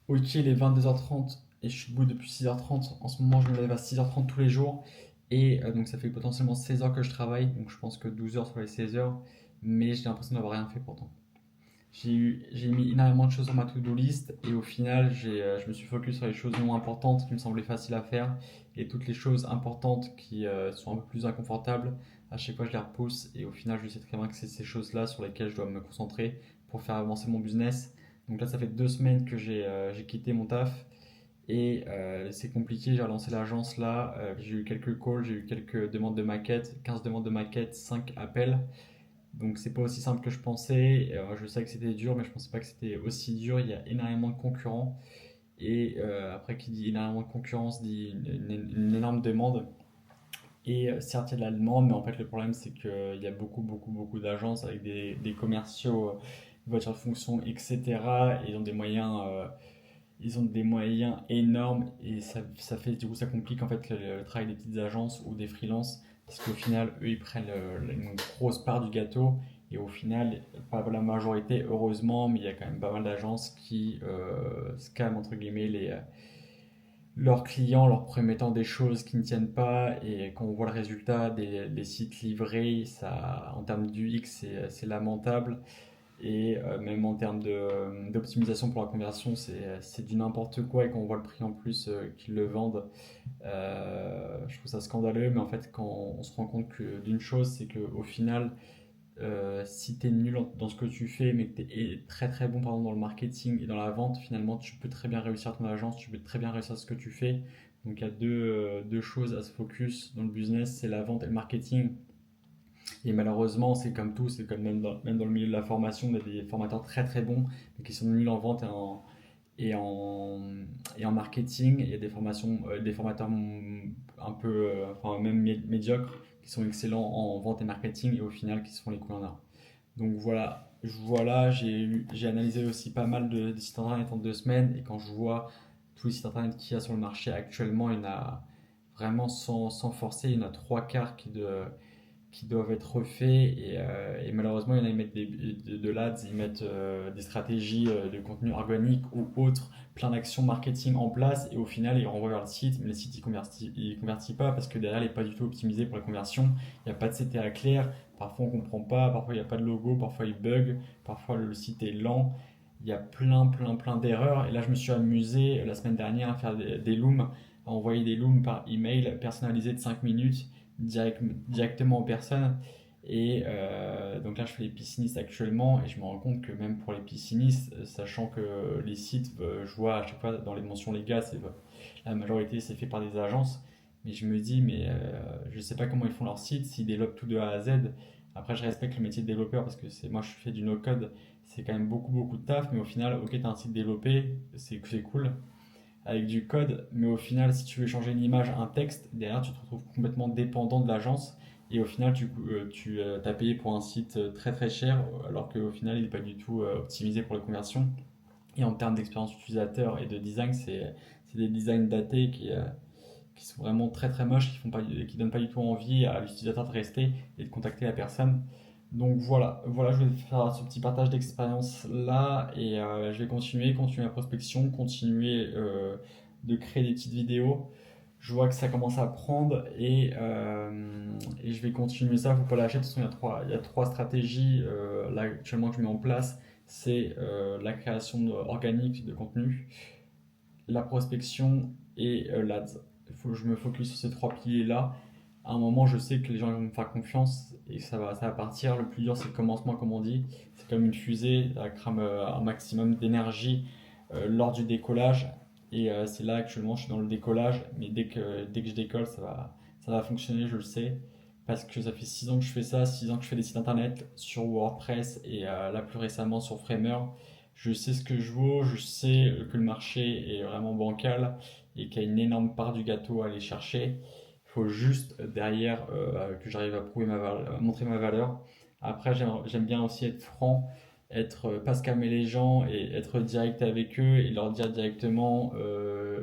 Ok, il est 22h30 et je suis debout depuis 6h30. En ce moment, je me lève à 6h30 tous les jours. Et donc, ça fait potentiellement 16 heures que je travaille. Donc, je pense que 12 heures sur les 16 heures. Mais j'ai l'impression d'avoir rien fait pourtant. J'ai mis énormément de choses sur ma to-do list. Et au final, je me suis focus sur les choses non importantes qui me semblaient faciles à faire. Et toutes les choses importantes qui sont un peu plus inconfortables, à chaque fois, je les repousse. Et au final, je sais très bien que c'est ces choses-là sur lesquelles je dois me concentrer pour faire avancer mon business. Donc là, ça fait 2 semaines que j'ai quitté mon taf et c'est compliqué. J'ai relancé l'agence là. J'ai eu quelques calls, j'ai eu quelques demandes de maquettes, 15 demandes de maquettes, 5 appels. Donc c'est pas aussi simple que je pensais. Je sais que c'était dur, mais je pensais pas que c'était aussi dur. Il y a énormément de concurrents. Et après, qui dit énormément de concurrence dit une énorme demande. Et certes, il y a de la demande, mais en fait, le problème, c'est qu'il y a beaucoup, beaucoup, beaucoup d'agences avec des commerciaux, voitures de fonction, etc. Et ils ont des moyens énormes et ça fait, du coup, ça complique en fait le travail des petites agences ou des freelances parce qu'au final, eux, ils prennent une grosse part du gâteau et au final, pas la majorité, heureusement, mais il y a quand même pas mal d'agences qui scamment entre guillemets leurs clients, leur promettant des choses qui ne tiennent pas et quand on voit le résultat des sites livrés, ça, en termes d'UX, c'est lamentable. Et même en termes d'optimisation pour la conversion, c'est du n'importe quoi. Et quand on voit le prix en plus qu'ils le vendent, je trouve ça scandaleux. Mais en fait, quand on se rend compte d'une chose, c'est qu'au final, si tu es nul dans ce que tu fais, mais que tu es très très bon par exemple, dans le marketing et dans la vente, finalement, tu peux très bien réussir ton agence, tu peux très bien réussir ce que tu fais. Donc il y a deux choses à se focus dans le business, c'est la vente et le marketing. Et malheureusement, c'est comme tout, c'est comme même dans le milieu de la formation, il y a des formateurs très très bons, mais qui sont nuls en vente et en, et en marketing. Il y a des formateurs un peu, enfin même médiocres, qui sont excellents en vente et marketing et au final qui se font les coups en or. Donc voilà, j'ai analysé aussi pas mal de sites internet en 2 semaines et quand je vois tous les sites internet qu'il y a sur le marché actuellement, il y en a vraiment sans forcer, il y en a trois quarts qui doivent être refaits et malheureusement il y en a ils mettent de l'ADS, ils mettent des stratégies de contenu organique ou autres, plein d'actions marketing en place et au final ils renvoient vers le site, mais le site il convertit pas parce que derrière il n'est pas du tout optimisé pour la conversion, il n'y a pas de CTA clair, parfois on comprend pas, parfois il n'y a pas de logo, parfois il bug, parfois le site est lent, il y a plein plein plein d'erreurs et là je me suis amusé la semaine dernière à faire des looms, à envoyer des looms par email personnalisés de 5 minutes directement aux personnes. Et donc là, je fais les piscinistes actuellement et je me rends compte que même pour les piscinistes, sachant que les sites, je vois à chaque fois dans les mentions légales, la majorité c'est fait par des agences. Mais je me dis, mais je sais pas comment ils font leur site, s'ils développent tout de A à Z. Après, je respecte le métier de développeur parce que moi je fais du no-code, c'est quand même beaucoup beaucoup de taf. Mais au final, ok, t'as un site développé, c'est cool avec du code, mais au final, si tu veux changer une image, un texte, derrière, tu te retrouves complètement dépendant de l'agence. Et au final, tu as payé pour un site très très cher, alors qu'au final, il n'est pas du tout optimisé pour la conversion. Et en termes d'expérience utilisateur et de design, c'est des designs datés qui sont vraiment très très moches, qui donnent pas du tout envie à l'utilisateur de rester et de contacter la personne. Donc voilà, je vais faire ce petit partage d'expérience là et je vais continuer ma prospection, continuer de créer des petites vidéos. Je vois que ça commence à prendre et je vais continuer ça, faut pas lâcher. De toute façon, il y a trois stratégies là actuellement que je mets en place. C'est la création organique de contenu, la prospection et l'ADS. Il faut que je me focus sur ces trois piliers-là. À un moment, je sais que les gens vont me faire confiance et ça va partir. Le plus dur, c'est le commencement, comme on dit. C'est comme une fusée, ça crame un maximum d'énergie lors du décollage. Et c'est là actuellement, je suis dans le décollage. Mais dès que je décolle, ça va fonctionner, je le sais. Parce que ça fait 6 ans que je fais ça, 6 ans que je fais des sites internet sur WordPress et là plus récemment sur Framer. Je sais ce que je vaux, je sais que le marché est vraiment bancal et qu'il y a une énorme part du gâteau à aller chercher. Il faut juste derrière que j'arrive à prouver à montrer ma valeur. Après, j'aime bien aussi être franc, pas scammer les gens et être direct avec eux et leur dire directement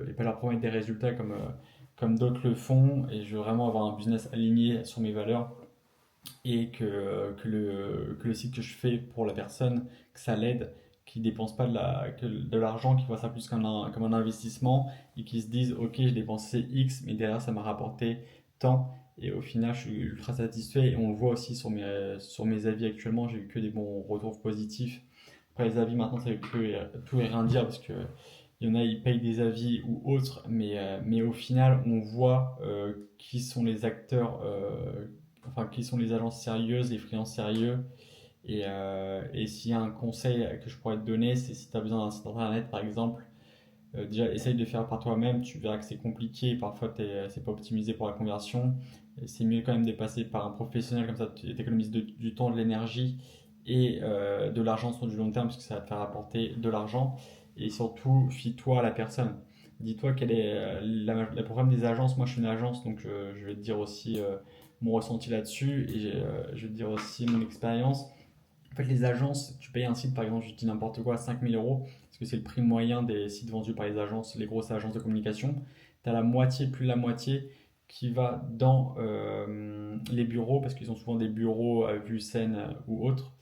et pas leur promettre des résultats comme d'autres le font. Et je veux vraiment avoir un business aligné sur mes valeurs et que le site que je fais pour la personne, que ça l'aide, qui dépensent pas de l'argent, qui voient ça plus comme un investissement et qui se disent ok, j'ai dépensé X, mais derrière ça m'a rapporté tant. Et au final, je suis ultra satisfait. Et on le voit aussi sur mes avis actuellement, j'ai eu que des bons retours positifs. Après, les avis maintenant, ça veut tout et rien dire parce que il y en a, ils payent des avis ou autres, mais au final, on voit qui sont les acteurs, enfin, qui sont les agences sérieuses, les freelances sérieux. Et s'il y a un conseil que je pourrais te donner, c'est si tu as besoin d'un site internet, par exemple, déjà essaye de faire par toi-même. Tu verras que c'est compliqué, parfois c'est pas optimisé pour la conversion. Et c'est mieux quand même de passer par un professionnel, comme ça tu économises du temps, de l'énergie et de l'argent sur du long terme, parce que ça va te faire apporter de l'argent. Et surtout, fie-toi à la personne. Dis-toi quel est le problème des agences. Moi, je suis une agence, donc je vais te dire aussi mon ressenti là-dessus et je vais te dire aussi mon expérience. En fait, les agences, tu payes un site, par exemple, je dis n'importe quoi, 5 000 euros, parce que c'est le prix moyen des sites vendus par les agences, les grosses agences de communication. Tu as la moitié, plus la moitié, qui va dans les bureaux, parce qu'ils ont souvent des bureaux à vue scène ou autres,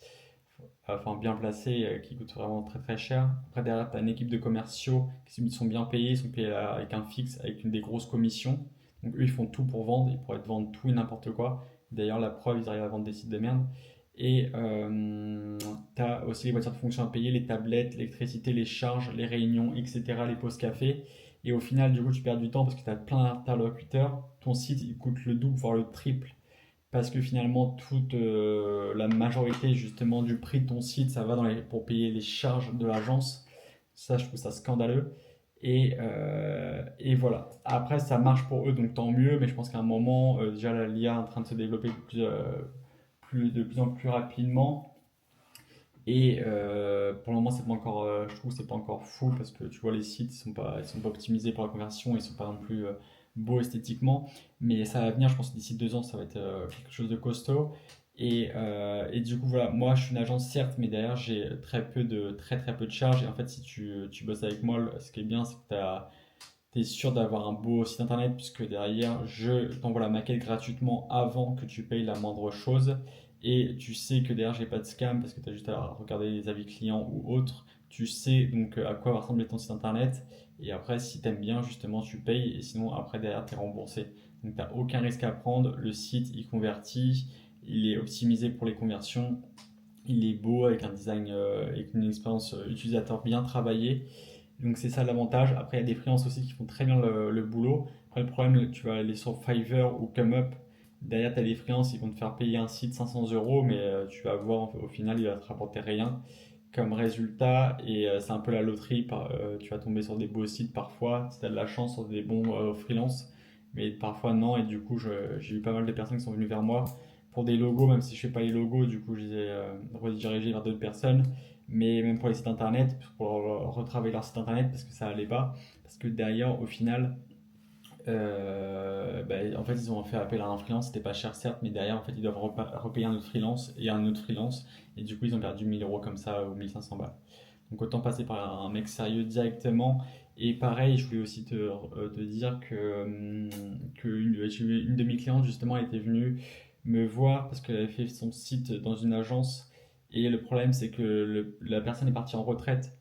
enfin bien placés, qui coûtent vraiment très très cher. Après, derrière, tu as une équipe de commerciaux qui sont bien payés, ils sont payés avec un fixe, avec des grosses commissions. Donc eux, ils font tout pour vendre, ils pourraient te vendre tout et n'importe quoi. D'ailleurs, la preuve, ils arrivent à vendre des sites de merde. Et tu as aussi les voitures de fonction à payer, les tablettes, l'électricité, les charges, les réunions, etc., les pauses café. Et au final, du coup, tu perds du temps parce que tu as plein d'interlocuteurs. Ton site, il coûte le double, voire le triple. Parce que finalement, toute la majorité justement du prix de ton site, ça va pour payer les charges de l'agence. Ça, je trouve ça scandaleux. Et voilà. Après, ça marche pour eux, donc tant mieux. Mais je pense qu'à un moment, déjà, l'IA est en train de se développer de plus en plus rapidement. Et pour le moment, c'est pas encore, je trouve que c'est pas encore fou parce que tu vois, les sites, ils sont pas optimisés pour la conversion, ils sont pas non plus beaux esthétiquement. Mais ça va venir, je pense que d'ici 2 ans, ça va être quelque chose de costaud. Et du coup, voilà, moi je suis une agence certes, mais derrière j'ai très très peu de charges. Et en fait, si tu bosses avec moi, ce qui est bien, c'est que tu es sûr d'avoir un beau site internet, puisque derrière, je t'envoie la maquette gratuitement avant que tu payes la moindre chose. Et tu sais que derrière, j'ai pas de scam parce que tu as juste à regarder les avis clients ou autres. Tu sais donc à quoi va ressembler ton site internet. Et après, si tu aimes bien, justement, tu payes. Et sinon, après, derrière, tu es remboursé. Donc, tu n'as aucun risque à prendre. Le site, il convertit. Il est optimisé pour les conversions. Il est beau avec un design, avec une expérience utilisateur bien travaillée. Donc c'est ça l'avantage. Après, il y a des freelances aussi qui font très bien le boulot. Après, le problème, tu vas aller sur Fiverr ou ComeUp. Derrière, tu as des freelances, ils vont te faire payer un site 500 euros, mais tu vas voir au final, il va te rapporter rien comme résultat. Et c'est un peu la loterie. Tu vas tomber sur des beaux sites parfois, si tu as de la chance sur des bons freelances, mais parfois non. Et du coup, j'ai eu pas mal de personnes qui sont venues vers moi pour des logos, même si je fais pas les logos, du coup, je les ai redirigés vers d'autres personnes. Mais même pour les sites internet, pour retravailler leur site internet parce que ça allait pas. Parce que derrière, au final, en fait, ils ont fait appel à un freelance, c'était pas cher certes, mais derrière, en fait, ils doivent repayer un autre freelance et un autre freelance. Et du coup, ils ont perdu 1000 € comme ça ou 1500 balles. Donc autant passer par un mec sérieux directement. Et pareil, je voulais aussi te dire j'ai eu une de mes clientes justement, elle était venue me voir parce qu'elle avait fait son site dans une agence. Et le problème, c'est que la personne est partie en retraite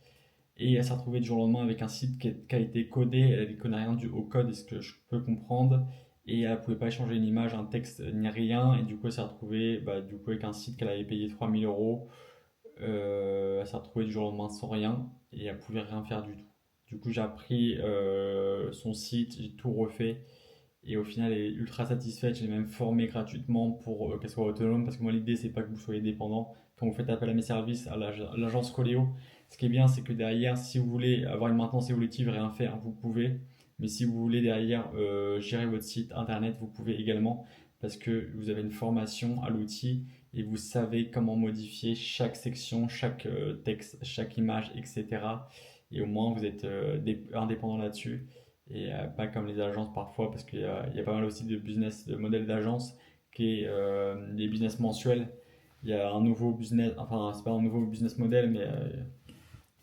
et elle s'est retrouvée du jour au lendemain avec un site qui a été codé. Elle ne connaît rien au code, est ce que je peux comprendre. Et elle ne pouvait pas échanger une image, un texte, ni rien. Et du coup, elle s'est retrouvée du coup, avec un site qu'elle avait payé 3000 €. Elle s'est retrouvée du jour au lendemain sans rien et elle pouvait rien faire du tout. Du coup, j'ai appris son site, j'ai tout refait et au final, elle est ultra satisfaite. Je l'ai même formée gratuitement pour qu'elle soit autonome parce que moi, l'idée, c'est pas que vous soyez dépendant. Quand vous faites appel à mes services, à l'agence Coléo, ce qui est bien, c'est que derrière, si vous voulez avoir une maintenance évolutive et rien faire, vous pouvez. Mais si vous voulez derrière gérer votre site internet, vous pouvez également parce que vous avez une formation à l'outil et vous savez comment modifier chaque section, chaque texte, chaque image, etc. Et au moins vous êtes indépendant là-dessus et pas comme les agences parfois parce il y a pas mal aussi de business, de modèles d'agence qui est des business mensuels. Il y a un nouveau business, enfin c'est pas un nouveau business model mais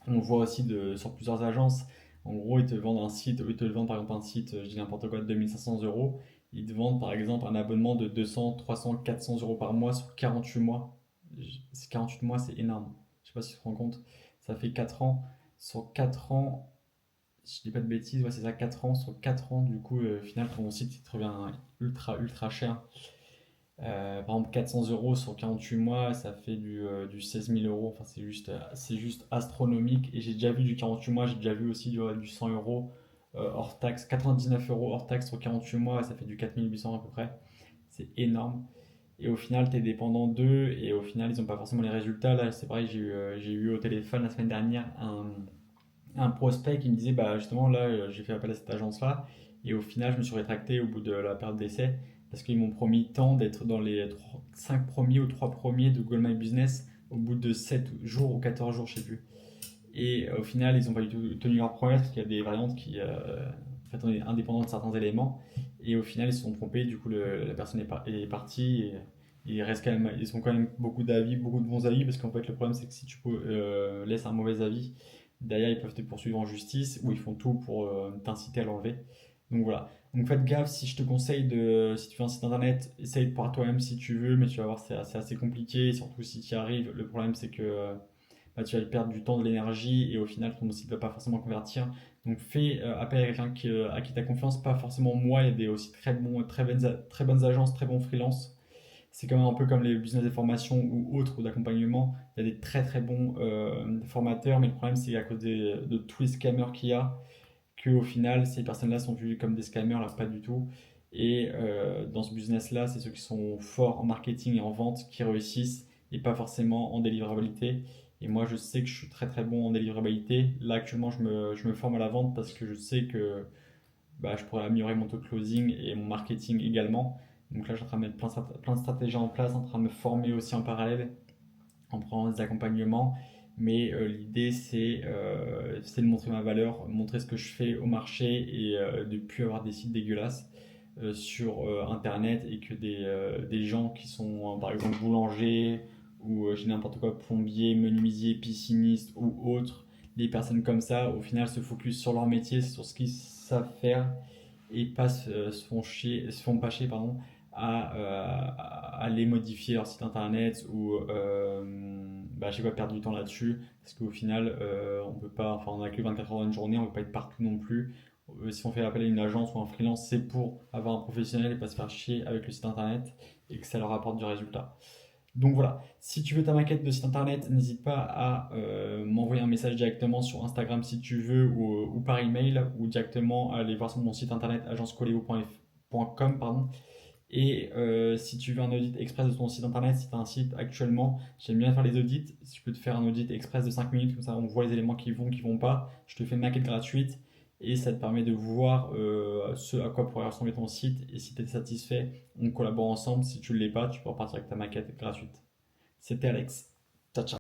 on voit aussi sur plusieurs agences. En gros, ils te vendent un site, ils te vendent par exemple un site, je dis n'importe quoi, de 2500 €. Ils te vendent par exemple un abonnement de 200, 300, 400 € par mois sur 48 mois. C'est 48 mois, c'est énorme. Je sais pas si tu te rends compte. Ça fait 4 ans. Sur 4 ans, si je dis pas de bêtises, ouais, c'est ça, 4 ans. Sur 4 ans, du coup, au final, ton site il te revient ultra cher. Par exemple, 400 euros sur 48 mois, ça fait du 16 000 euros. Enfin, c'est juste astronomique. Et j'ai déjà vu du 48 mois, j'ai déjà vu aussi du 100 euros hors taxe, 99 euros hors taxe sur 48 mois, ça fait du 4 800 à peu près. C'est énorme. Et au final, tu es dépendant d'eux et au final, ils n'ont pas forcément les résultats. Là, c'est pareil, j'ai eu au téléphone la semaine dernière un prospect qui me disait bah justement là j'ai fait appel à cette agence là et au final je me suis rétracté au bout de la période d'essai parce qu'ils m'ont promis tant d'être dans les 5 premiers ou 3 premiers de Google My Business au bout de 7 jours ou 14 jours je sais plus et au final ils n'ont pas du tout tenu leur promesse parce qu'il y a des variantes qui en fait on est indépendant de certains éléments et au final ils se sont trompés du coup la personne est partie et il reste quand même, ils ont quand même beaucoup d'avis, beaucoup de bons avis, parce qu'en fait le problème c'est que si tu laisses un mauvais avis, derrière, ils peuvent te poursuivre en justice ou ils font tout pour t'inciter à l'enlever. Donc voilà. Donc faites gaffe, si je te conseille si tu fais un site internet, essaye par toi-même si tu veux, mais tu vas voir, c'est assez compliqué. Et surtout si tu y arrives, le problème c'est que bah, tu vas perdre du temps, de l'énergie et au final ton site ne va pas forcément convertir. Donc fais appel à quelqu'un à qui tu as confiance, pas forcément moi. Il y a aussi très bonnes agences, très bons freelances c'est quand même un peu comme les business de formation ou autres ou d'accompagnement. Il y a des très bons formateurs, mais le problème c'est à cause de tous les scammers qu'il y a, qu'au final ces personnes-là sont vues comme des scammers, là pas du tout. Et dans ce business-là, c'est ceux qui sont forts en marketing et en vente qui réussissent et pas forcément en délivrabilité. Et moi, je sais que je suis très bon en délivrabilité. Là, actuellement, je me forme à la vente parce que je sais que bah, je pourrais améliorer mon taux de closing et mon marketing également. Donc là, je suis en train de mettre plein de stratégies en place, en train de me former aussi en parallèle, en prenant des accompagnements. Mais l'idée, c'est de montrer ma valeur, montrer ce que je fais au marché et de ne plus avoir des sites dégueulasses sur Internet et que des gens qui sont, par exemple, boulangers ou j'ai n'importe quoi, plombier, menuisier, pisciniste ou autres, des personnes comme ça, au final, se focus sur leur métier, sur ce qu'ils savent faire et pas se font pas chier pardon, à aller modifier leur site internet ou bah, je sais pas, perdre du temps là-dessus parce qu'au final on peut pas, enfin on a que 24 heures dans une journée, on peut pas être partout non plus. Si on fait appel à une agence ou un freelance, c'est pour avoir un professionnel et pas se faire chier avec le site internet et que ça leur apporte du résultat. Donc voilà, si tu veux ta maquette de site internet, n'hésite pas à m'envoyer un message directement sur Instagram si tu veux ou par email ou directement à aller voir sur mon site internet agencecoleo.com pardon. Et si tu veux un audit express de ton site internet, si tu as un site actuellement, j'aime bien faire les audits. Si je peux te faire un audit express de 5 minutes, comme ça on voit les éléments qui vont pas, je te fais une maquette gratuite et ça te permet de voir ce à quoi pourrait ressembler ton site. Et si tu es satisfait, on collabore ensemble. Si tu ne l'es pas, tu peux repartir avec ta maquette gratuite. C'était Alex. Ciao, ciao.